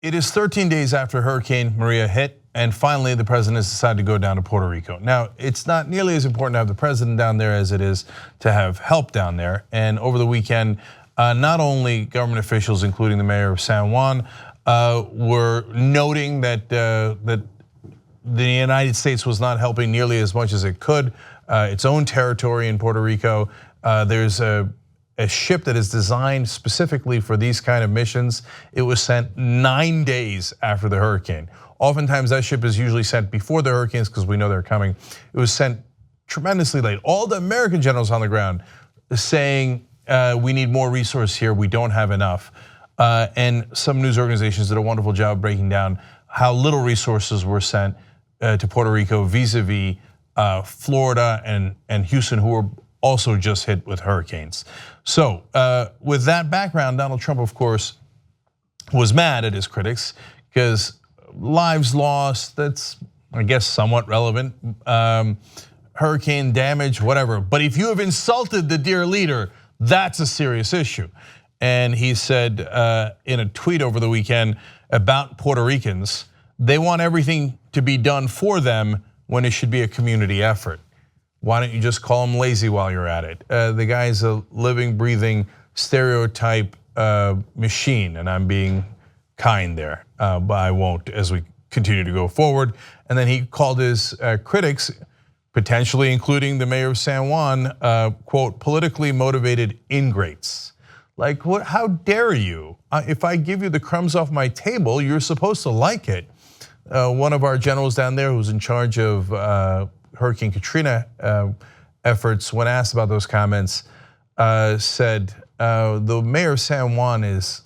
It is 13 days after Hurricane Maria hit, and finally the president has decided to go down to Puerto Rico. Now, it's not nearly as important to have the president down there as it is to have help down there. And over the weekend, not only government officials, including the mayor of San Juan, were noting that the United States was not helping nearly as much as it could. Its own territory in Puerto Rico, there's a ship that is designed specifically for these kind of missions. It was sent 9 days after the hurricane. Oftentimes that ship is usually sent before the hurricanes because we know they're coming. It was sent tremendously late. All the American generals on the ground saying we need more resource here, we don't have enough. And some news organizations did a wonderful job breaking down how little resources were sent to Puerto Rico vis-a-vis Florida and Houston, who were also just hit with hurricanes. So with that background, Donald Trump, of course, was mad at his critics because lives lost, that's, I guess, somewhat relevant. Hurricane damage, whatever. But if you have insulted the dear leader, that's a serious issue. And he said in a tweet over the weekend about Puerto Ricans, they want everything to be done for them when it should be a community effort. Why don't you just call him lazy while you're at it? The guy's a living, breathing stereotype machine, and I'm being kind there, but I won't as we continue to go forward. And then he called his critics, potentially including the mayor of San Juan, quote, politically motivated ingrates. Like, what? How dare you? If I give you the crumbs off my table, you're supposed to like it. One of our generals down there who's in charge of Hurricane Katrina efforts, when asked about those comments, said the mayor of San Juan is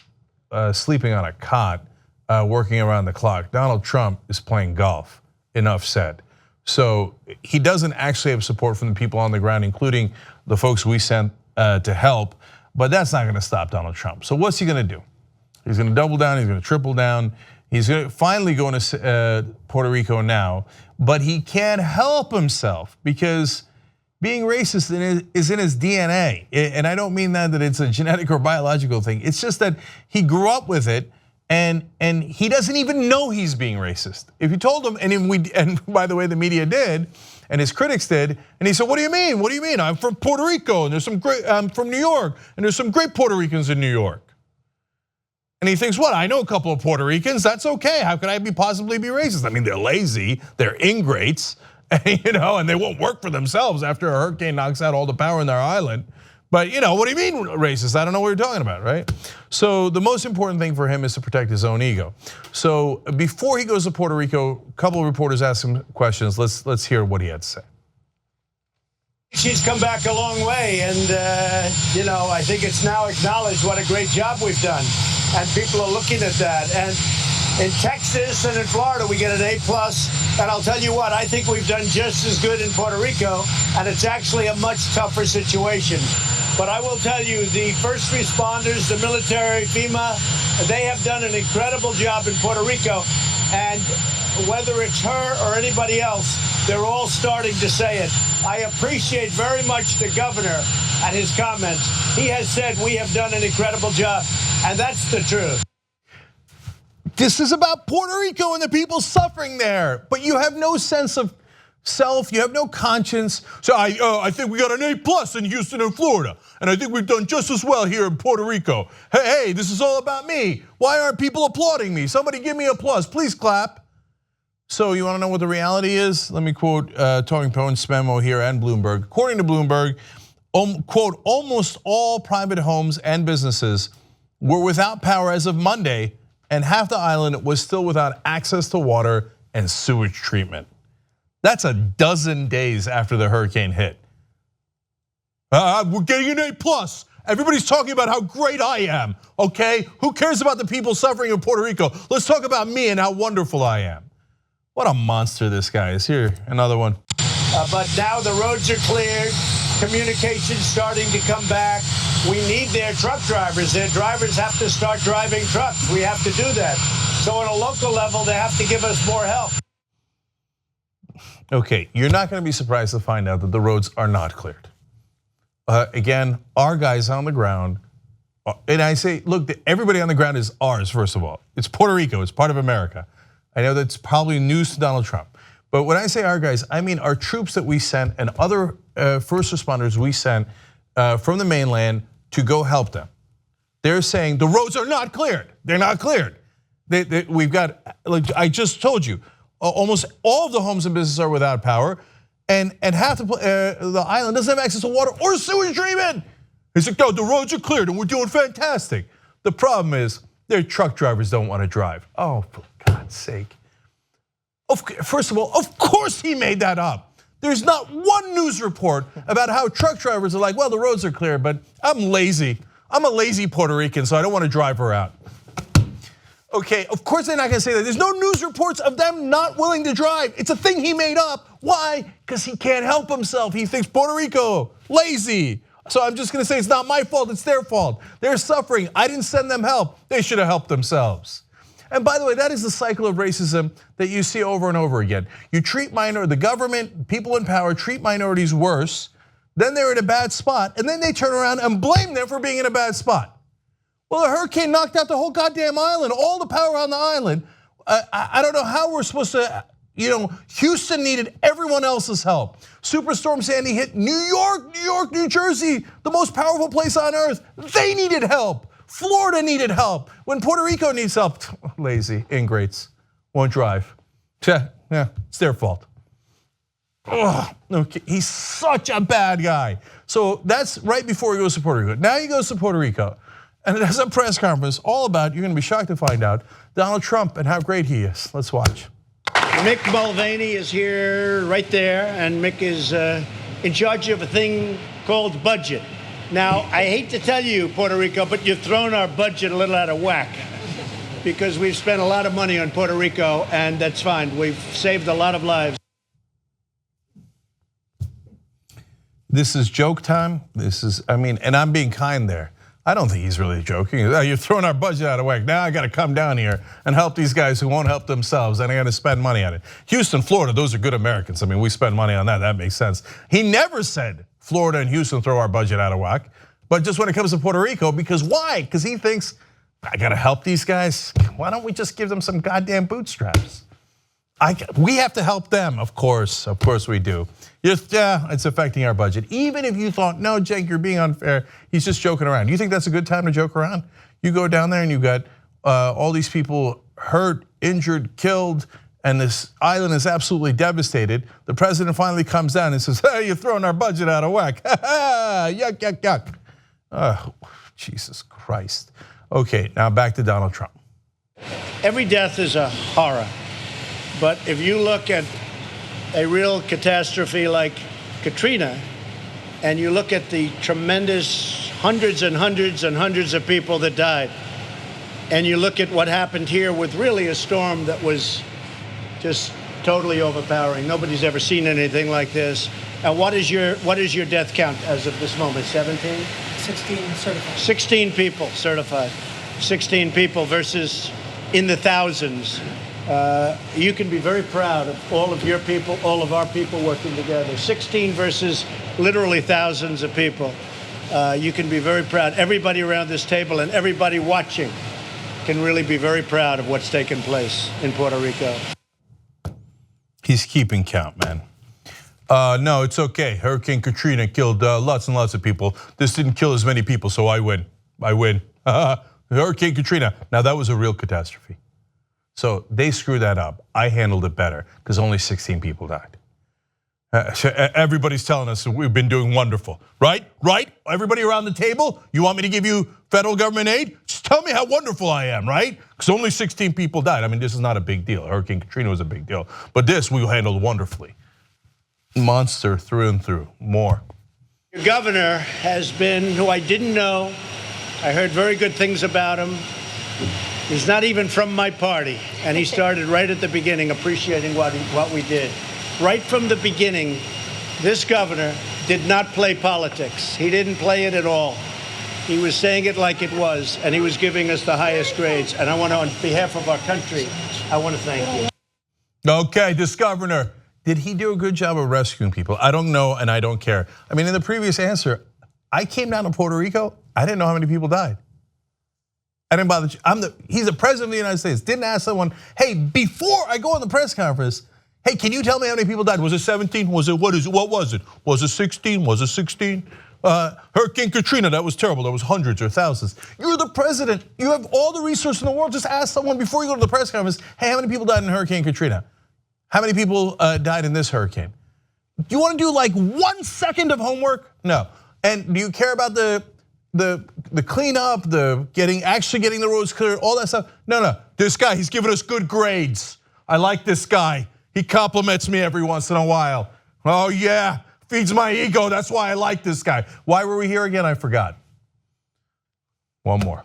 sleeping on a cot, working around the clock. Donald Trump is playing golf. Enough said. So he doesn't actually have support from the people on the ground, including the folks we sent to help. But that's not going to stop Donald Trump. So what's he going to do? He's going to double down. He's going to triple down. He's going to finally go to Puerto Rico now, but he can't help himself because being racist is in his DNA. And I don't mean that it's a genetic or biological thing. It's just that he grew up with it, and he doesn't even know he's being racist. If you told him, and by the way, the media did, and his critics did, and he said, "What do you mean? What do you mean? I'm from Puerto Rico, and there's some great. I'm from New York, and there's some great Puerto Ricans in New York." And he thinks, what? I know a couple of Puerto Ricans. That's okay. How could I possibly be racist? I mean, they're lazy, they're ingrates, and they won't work for themselves after a hurricane knocks out all the power in their island. But what do you mean racist? I don't know what you're talking about, right? So the most important thing for him is to protect his own ego. So before he goes to Puerto Rico, a couple of reporters asked him questions. Let's hear what he had to say. She's come back a long way, and I think it's now acknowledged what a great job we've done, and people are looking at that. And in Texas and in Florida, we get an A+, and I'll tell you what, I think we've done just as good in Puerto Rico, and it's actually a much tougher situation. But I will tell you, the first responders, the military, FEMA, they have done an incredible job in Puerto Rico, and whether it's her or anybody else, they're all starting to say it. I appreciate very much the governor and his comments. He has said we have done an incredible job, and that's the truth. This is about Puerto Rico and the people suffering there, but you have no sense of self, you have no conscience. So I think we got an A+ in Houston and Florida, and I think we've done just as well here in Puerto Rico. Hey, this is all about me. Why aren't people applauding me? Somebody give me applause, please clap. So you want to know what the reality is? Let me quote Talking Points memo here and Bloomberg. According to Bloomberg, quote, almost all private homes and businesses were without power as of Monday, and half the island was still without access to water and sewage treatment. That's a dozen days after the hurricane hit. We're getting an A+. Everybody's talking about how great I am, okay? Who cares about the people suffering in Puerto Rico? Let's talk about me and how wonderful I am. What a monster this guy is. Here, another one. But now the roads are cleared, communication's starting to come back. We need their truck drivers. Their drivers have to start driving trucks. We have to do that. So on a local level, they have to give us more help. Okay, you're not going to be surprised to find out that the roads are not cleared. Again, our guys on the ground And I say, look, everybody on the ground is ours, first of all. It's Puerto Rico, it's part of America. I know that's probably news to Donald Trump. But when I say our guys, I mean our troops that we sent and other first responders we sent from the mainland to go help them. They're saying the roads are not cleared. They're not cleared. We've got, like I just told you, almost all of the homes and businesses are without power, and half the island doesn't have access to water or sewage treatment. He's like, no, the roads are cleared and we're doing fantastic. The problem is their truck drivers don't want to drive. Oh, for God's sake. First of all, of course he made that up. There's not one news report about how truck drivers are like, well, the roads are clear, but I'm lazy. I'm a lazy Puerto Rican, so I don't want to drive her out. Okay, of course they're not gonna say that. There's no news reports of them not willing to drive. It's a thing he made up. Why? Because he can't help himself. He thinks Puerto Rico, lazy. So I'm just gonna say it's not my fault, it's their fault. They're suffering, I didn't send them help. They should have helped themselves. And by the way, that is the cycle of racism that you see over and over again. You treat the government, people in power treat minorities worse, then they're in a bad spot, and then they turn around and blame them for being in a bad spot. Well, a hurricane knocked out the whole goddamn island, all the power on the island. I don't know how we're supposed to, Houston needed everyone else's help. Superstorm Sandy hit New York, New Jersey, the most powerful place on earth. They needed help. Florida needed help. When Puerto Rico needs help, lazy, ingrates, won't drive. Yeah, it's their fault. Okay. He's such a bad guy. So that's right before he goes to Puerto Rico. Now he goes to Puerto Rico, and it has a press conference all about, you're gonna be shocked to find out, Donald Trump and how great he is. Let's watch. Mick Mulvaney is here, right there, and Mick is in charge of a thing called budget. Now, I hate to tell you, Puerto Rico, but you've thrown our budget a little out of whack because we've spent a lot of money on Puerto Rico, and that's fine. We've saved a lot of lives. This is joke time. And I'm being kind there. I don't think he's really joking. You're throwing our budget out of whack. Now I got to come down here and help these guys who won't help themselves, and I got to spend money on it. Houston, Florida, those are good Americans. I mean, we spend money on that. That makes sense. He never said Florida and Houston throw our budget out of whack, but just when it comes to Puerto Rico, because why? Because he thinks, I got to help these guys. Why don't we just give them some goddamn bootstraps? We have to help them, of course we do. Yeah, it's affecting our budget. Even if you thought, no, Jake, you're being unfair, he's just joking around. You think that's a good time to joke around? You go down there and you got all these people hurt, injured, killed, and this island is absolutely devastated. The president finally comes down and says, hey, you're throwing our budget out of whack. Yuck, yuck, yuck. Oh, Jesus Christ. Okay, now back to Donald Trump. Every death is a horror. But if you look at a real catastrophe like Katrina, and you look at the tremendous hundreds and hundreds and hundreds of people that died, and you look at what happened here with really a storm that was just totally overpowering. Nobody's ever seen anything like this. And what is your death count as of this moment? 17? 16 certified. 16 people certified. 16 people versus in the thousands. You can be very proud of all of your people, all of our people working together. 16 versus literally thousands of people. You can be very proud. Everybody around this table and everybody watching can really be very proud of what's taken place in Puerto Rico. He's keeping count, man. No, it's okay. Hurricane Katrina killed lots and lots of people. This didn't kill as many people, so I win. Hurricane Katrina. Now that was a real catastrophe. So they screwed that up. I handled it better because only 16 people died. Everybody's telling us that we've been doing wonderful, right? Right? Everybody around the table, you want me to give you federal government aid? Just tell me how wonderful I am, right? Because only 16 people died. I mean, this is not a big deal. Hurricane Katrina was a big deal, but this we handled wonderfully. Monster through and through, more. Your governor has been, who I didn't know. I heard very good things about him. He's not even from my party, and he started right at the beginning appreciating what we did. Right from the beginning, this governor did not play politics. He didn't play it at all. He was saying it like it was, and he was giving us the highest grades. And I want to, on behalf of our country, I want to thank you. Okay, this governor, did he do a good job of rescuing people? I don't know, and I don't care. I mean, in the previous answer, I came down to Puerto Rico, I didn't know how many people died. I didn't bother. He's the president of the United States. Didn't ask someone, hey, before I go on the press conference, hey, can you tell me how many people died? Was it 17? Was it, what was it? Was it 16? Was it 16? Hurricane Katrina, that was terrible. There was hundreds or thousands. You're the president. You have all the resources in the world. Just ask someone before you go to the press conference, hey, how many people died in Hurricane Katrina? How many people died in this hurricane? Do you want to do like 1 second of homework? No. And do you care about the cleanup, actually getting the roads clear, all that stuff? No. This guy, he's giving us good grades. I like this guy. He compliments me every once in a while. Oh yeah, feeds my ego. That's why I like this guy. Why were we here again? I forgot. One more.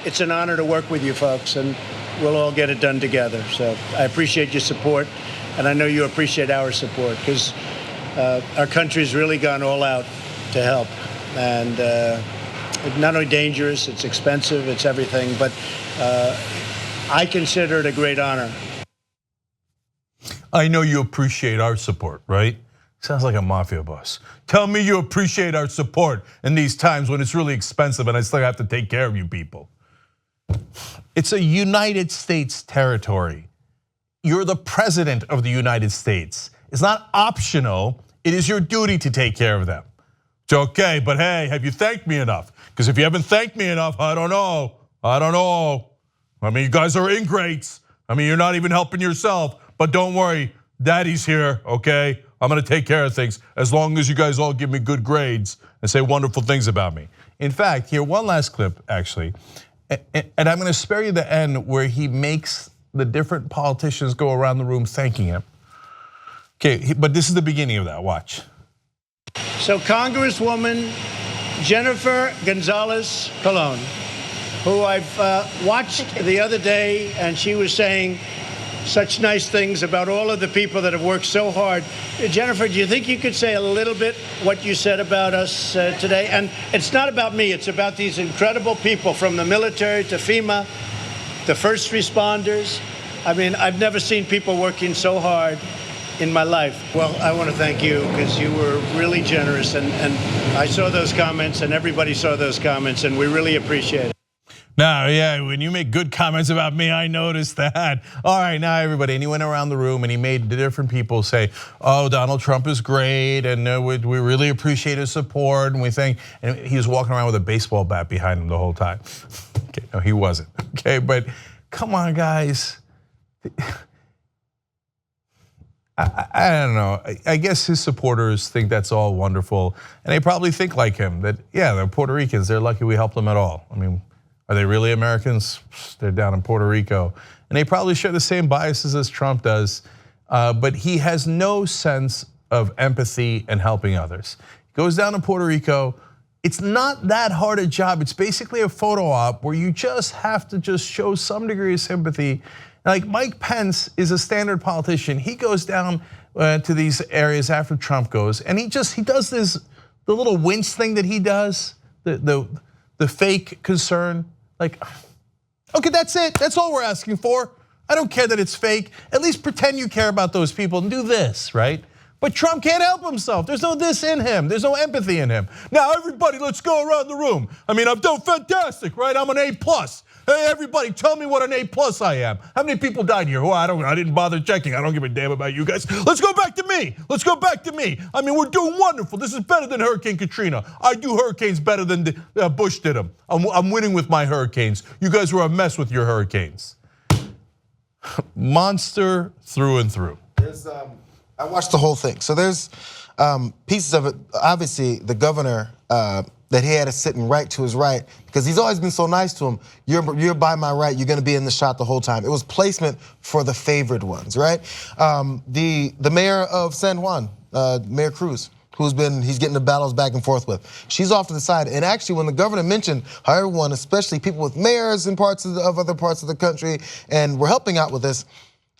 It's an honor to work with you folks, and we'll all get it done together. So I appreciate your support, and I know you appreciate our support, because our country's really gone all out to help. And it's not only dangerous, it's expensive, it's everything, but I consider it a great honor. I know you appreciate our support, right? Sounds like a mafia boss. Tell me you appreciate our support in these times when it's really expensive and I still have to take care of you people. It's a United States territory. You're the president of the United States. It's not optional, it is your duty to take care of them. It's okay, but hey, have you thanked me enough? Because if you haven't thanked me enough, I don't know. I mean, you guys are ingrates. I mean, you're not even helping yourself. But don't worry, Daddy's here, okay? I'm gonna take care of things as long as you guys all give me good grades and say wonderful things about me. In fact, here, one last clip, actually. And I'm gonna spare you the end where he makes the different politicians go around the room thanking him. Okay, but this is the beginning of that, watch. So Congresswoman Jennifer Gonzalez Colon, who I've watched the other day, and she was saying such nice things about all of the people that have worked so hard. Jennifer, do you think you could say a little bit what you said about us today? And it's not about me, it's about these incredible people, from the military to FEMA, the first responders. I mean, I've never seen people working so hard in my life. Well, I want to thank you, because you were really generous, and I saw those comments, and everybody saw those comments, and we really appreciate it. Now, yeah, when you make good comments about me, I noticed that. All right, now everybody, and he went around the room and he made the different people say, oh, Donald Trump is great, and we really appreciate his support, and we think, and he was walking around with a baseball bat behind him the whole time. Okay, no, he wasn't, okay, but come on, guys. I don't know, I guess his supporters think that's all wonderful, and they probably think like him, that yeah, they're Puerto Ricans, they're lucky we helped them at all. I mean, are they really Americans? They're down in Puerto Rico. And they probably share the same biases as Trump does, but he has no sense of empathy and helping others. He goes down to Puerto Rico. It's not that hard a job. It's basically a photo op where you just have to just show some degree of sympathy. Like Mike Pence is a standard politician. He goes down to these areas after Trump goes, and he does this, the little wince thing that he does, the fake concern. Like, okay, that's it. That's all we're asking for. I don't care that it's fake. At least pretend you care about those people and do this, right? But Trump can't help himself. There's no this in him. There's no empathy in him. Now, everybody, let's go around the room. I mean, I've done fantastic, right? I'm an A+. Hey, everybody, tell me what an A+ I am. How many people died here? Oh, I didn't bother checking. I don't give a damn about you guys. Let's go back to me. Let's go back to me. I mean, we're doing wonderful. This is better than Hurricane Katrina. I do hurricanes better than Bush did them. I'm winning with my hurricanes. You guys were a mess with your hurricanes. Monster through and through. I watched the whole thing. So there's pieces of it. Obviously, the governor that he had is sitting right to his right, because he's always been so nice to him. You're by my right. You're going to be in the shot the whole time. It was placement for the favored ones, right? The mayor of San Juan, Mayor Cruz, he's getting the battles back and forth with. She's off to the side. And actually, when the governor mentioned how everyone, especially people with mayors in other parts of the country, and were helping out with this,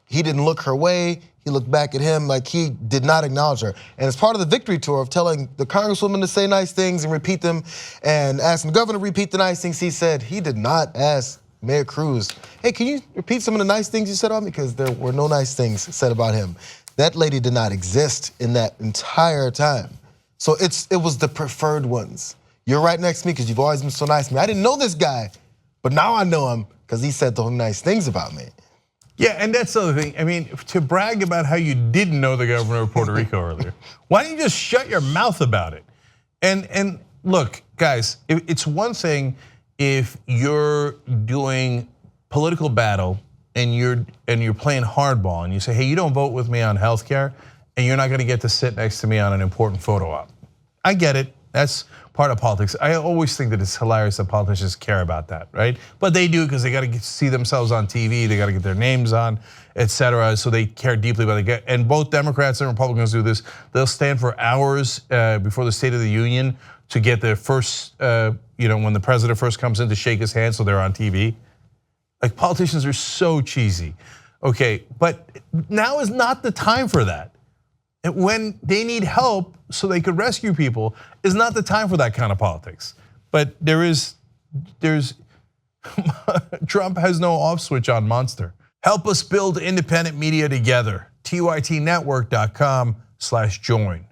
he didn't look her way. He looked back at him like he did not acknowledge her. And as part of the victory tour of telling the congresswoman to say nice things and repeat them, and asking the governor to repeat the nice things he said, he did not ask Mayor Cruz, hey, can you repeat some of the nice things you said about me? Because there were no nice things said about him. That lady did not exist in that entire time. So it was the preferred ones. You're right next to me because you've always been so nice to me. I didn't know this guy, But now I know him because he said those nice things about me. Yeah, and that's the other thing. I mean, to brag about how you didn't know the governor of Puerto Rico earlier, why don't you just shut your mouth about it? And look, guys, it's one thing if you're doing political battle and you're playing hardball and you say, hey, you don't vote with me on healthcare, and you're not going to get to sit next to me on an important photo op. I get it. That's part of politics. I always think that it's hilarious that politicians care about that, right? But they do because they got to see themselves on TV, they got to get their names on, etc. So they care deeply about it. And both Democrats and Republicans do this. They'll stand for hours before the State of the Union to get their first, when the president first comes in to shake his hand, so they're on TV. Like, politicians are so cheesy. Okay, but now is not the time for that. When they need help so they could rescue people is not the time for that kind of politics. But there's Trump has no off switch on Monster. Help us build independent media together. TYTnetwork.com/join.